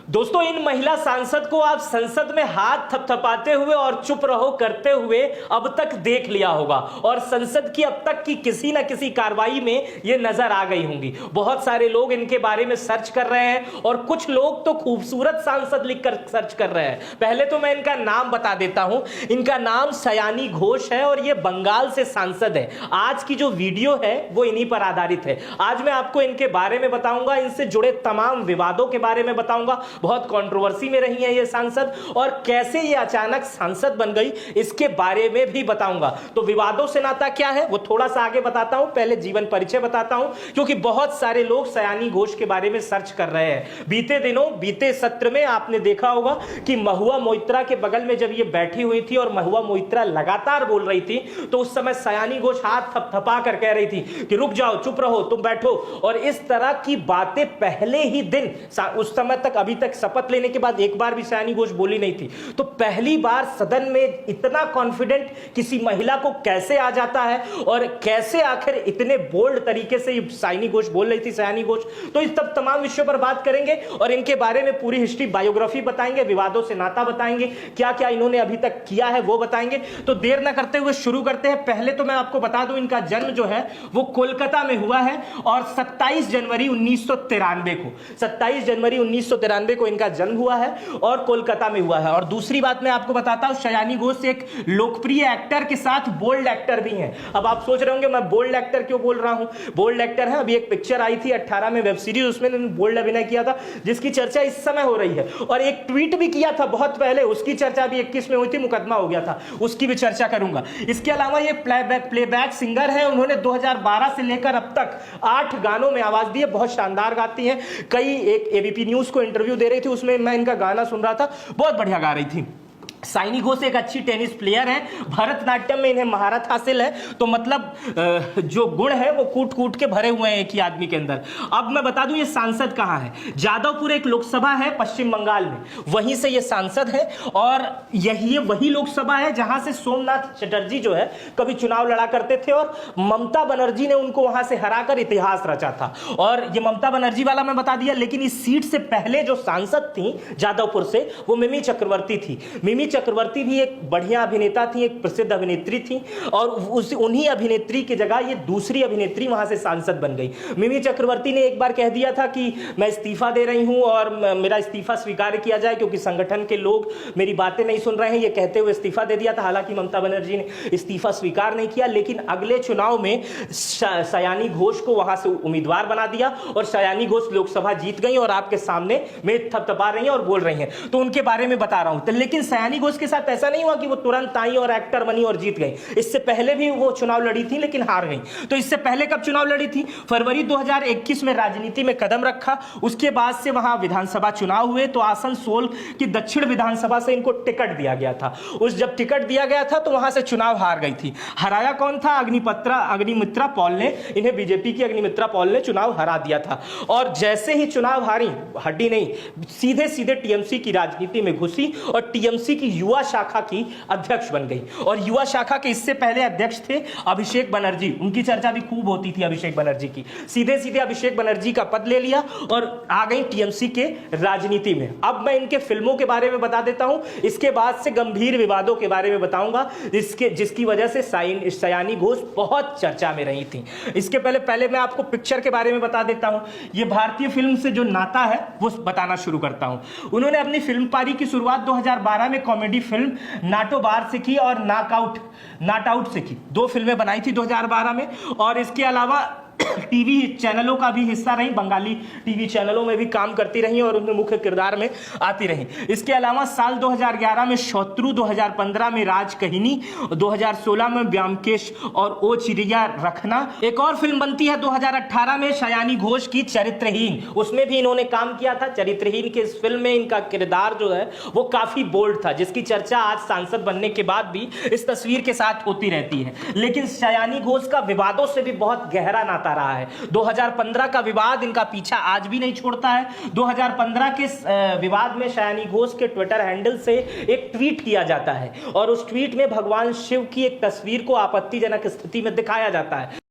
दोस्तों, इन महिला सांसद को आप संसद में हाथ थपथपाते हुए और चुप रहो करते हुए अब तक देख लिया होगा और संसद की अब तक की किसी ना किसी कार्रवाई में ये नजर आ गई होंगी। बहुत सारे लोग इनके बारे में सर्च कर रहे हैं और कुछ लोग तो खूबसूरत सांसद लिखकर सर्च कर रहे हैं। पहले तो मैं इनका नाम बता देता हूं। इनका नाम सयानी घोष है और ये बंगाल से सांसद है। आज की जो वीडियो है वो इन्हीं पर आधारित है। आज मैं आपको इनके बारे में बताऊंगा, इनसे जुड़े तमाम विवादों के बारे में बताऊंगा। बहुत कंट्रोवर्सी में रही है ये सांसद और कैसे ये अचानक सांसद बन गई इसके बारे में भी बताऊंगा। तो विवादों से नाता क्या है वो थोड़ा सा आगे बताता हूं, पहले जीवन परिचय बताता हूं, क्योंकि बहुत सारे लोग सयानी घोष के बारे में सर्च कर रहे हैं। बीते दिनों, बीते सत्र में आपने देखा होगा कि महुआ मोइत्रा के बगल में जब ये बैठी हुई थी और महुआ मोइत्रा लगातार बोल रही थी तो उस समय सयानी घोष हाथ थपथपा कर कह रही थी कि रुक जाओ, चुप रहो, तुम बैठो। और इस तरह की बातें पहले ही दिन, उस समय तक, अभी तक शपथ लेने के बाद एक बार भी सयानी घोष बोली नहीं थी। तो पहली बार सदन में इतना कॉन्फिडेंट किसी महिला को कैसे आ जाता है और कैसे आखिर इतने बोल्ड तरीके से सयानी घोष बोल रही थी, सयानी घोष। तो इस तमाम विषयों पर बात करेंगे और इनके बारे में पूरी हिस्ट्री, बायोग्राफी बताएंगे, विवादों से नाता बताएंगे, क्या क्या इन्होंने अभी तक किया है वो बताएंगे। तो देर ना करते हुए शुरू करते हैं। पहले तो मैं आपको बता दूं, इनका जन्म जो है वो कोलकाता में हुआ है और 27 जनवरी 1993 को, 27 जनवरी 1993 को इनका जन्म हुआ है और कोलकाता में हुआ है। और दूसरी बात मैं आपको बताता हूं, सयानी घोष एक लोकप्रिय एक्टर के साथ बोल्ड एक्टर भी हैं। अब आप सोच रहे होंगे मैं बोल्ड एक्टर क्यों बोल रहा हूं। बोल्ड एक्टर है, अभी एक पिक्चर आई थी 18 में, वेब सीरीज, उसमें इन्होंने बोल्ड अभिनय किया था जिसकी चर्चा इस समय हो रही है। और एक ट्वीट भी किया था बहुत पहले, उसकी चर्चा भी 21 में हुई थी, मुकदमा हो गया था, उसकी भी चर्चा करूंगा। इसके अलावा ये प्लेबैक सिंगर है। उन्होंने 2012 से लेकर अब तक 8 गानों में आवाज दी है, बहुत शानदार गाती हैं। कई, एक एबीपी न्यूज को इंटरव्यू दे रही थी, उसमें मैं इनका गाना सुन रहा था, बहुत बढ़िया गा रही थी। सयानी घोष एक अच्छी टेनिस प्लेयर है, भरतनाट्यम में इन्हें महारत हासिल है। तो मतलब जो गुण है वो कूट कूट के भरे हुए हैं एक ही आदमी के अंदर। अब मैं बता दूं ये सांसद कहां है। जादवपुर एक लोकसभा है पश्चिम बंगाल में, वहीं से ये सांसद है और यही वही लोकसभा है जहां से सोमनाथ चटर्जी जो है कभी चुनाव लड़ा करते थे और ममता बनर्जी ने उनको वहां से हराकर इतिहास रचा था। और ये ममता बनर्जी वाला मैं बता दिया, लेकिन इस सीट से पहले जो सांसद थी जादवपुर से, वो मिमी चक्रवर्ती थी। मिमी चक्रवर्ती भी एक बढ़िया अभिनेता थी, एक प्रसिद्ध अभिनेत्री थी और उन्हीं अभिनेत्री की जगह ये दूसरी अभिनेत्री वहां से सांसद बन गई। मिमी चक्रवर्ती ने एक बार कह दिया था कि मैं इस्तीफा दे रही हूं और मेरा इस्तीफा स्वीकार किया जाए क्योंकि संगठन के लोग मेरी बातें नहीं सुन रहे हैं, ये कहते हुए इस्तीफा दे दिया था। हालांकि ममता बनर्जी ने इस्तीफा स्वीकार नहीं किया, लेकिन अगले चुनाव में सयानी घोष को वहां से उम्मीदवार बना दिया और सयानी घोष लोकसभा जीत गई और आपके सामने में थपथपा रही हैं और बोल रही हैं। तो उनके बारे में बता रहा हूं। लेकिन सयानी घोष के साथ ऐसा नहीं हुआ कि वो तुरंत आई और एक्टर बनी और जीत गई। इससे पहले भी वो चुनाव लड़ी थी लेकिन हार गई। तो इससे पहले कब चुनाव लड़ी थी? फरवरी 2021 में राजनीति में कदम रखा। उसके बाद से वहां विधानसभा चुनाव हुए तो आसनसोल की दक्षिण विधानसभा से इनको टिकट दिया गया था। उस जब टिकट दिया गया था तो वहां से चुनाव हार गई थी। हराया कौन था? अग्निमित्रा पॉल ने, इन्हें बीजेपी की अग्निमित्रा पॉल ने चुनाव हरा दिया था। और जैसे ही चुनाव हारी, हड्डी नहीं, सीधे सीधे टीएमसी की राजनीति में घुसी और टीएमसी की युवा शाखा की अध्यक्ष बन गई। और युवा शाखा के इससे पहले अध्यक्ष थे अभिषेक बनर्जी, उनकी चर्चा भी खूब होती थी अभिषेक बनर्जी की। सीधे सीधे अभिषेक बनर्जी का पद ले लिया और आ गई टीएमसी के राजनीति में। अब मैं इनके फिल्मों के बारे में बता देता हूं, इसके बाद से गंभीर विवादों के बारे में बताऊंगा जिसकी वजह से सयानी घोष बहुत चर्चा में रही थी। इसके पहले मैं आपको पिक्चर के बारे में बता देता हूं। यह भारतीय फिल्म से जो नाता है वो बताना शुरू करता हूं। उन्होंने अपनी फिल्म पारी की शुरुआत 2012 में कॉमेडी फिल्म नाटो बार से की और नॉट आउट से की। 2 फिल्में बनाई थी 2012 में। और इसके अलावा टीवी चैनलों का भी हिस्सा रही, बंगाली टीवी चैनलों में भी काम करती रही और उनमें मुख्य किरदार में आती रही। इसके अलावा साल 2011 में शत्रु, 2015 में राजकहिनी, 2016 में ब्योमकेश और ओ चिड़िया रखना। एक और फिल्म बनती है 2018 में सयानी घोष की चरित्रहीन, उसमें भी इन्होंने काम किया था। चरित्रहीन के इस फिल्म में इनका किरदार जो है वो काफी बोल्ड था, जिसकी चर्चा आज सांसद बनने के बाद भी इस तस्वीर के साथ होती रहती है। लेकिन सयानी घोष का विवादों से भी बहुत गहरा नाता रहा है। 2015 का विवाद इनका पीछा आज भी नहीं छोड़ता है। 2015 के विवाद में सयानी घोष के ट्विटर हैंडल से एक ट्वीट किया जाता है और उस ट्वीट में भगवान शिव की एक तस्वीर को आपत्तिजनक स्थिति में दिखाया जाता है।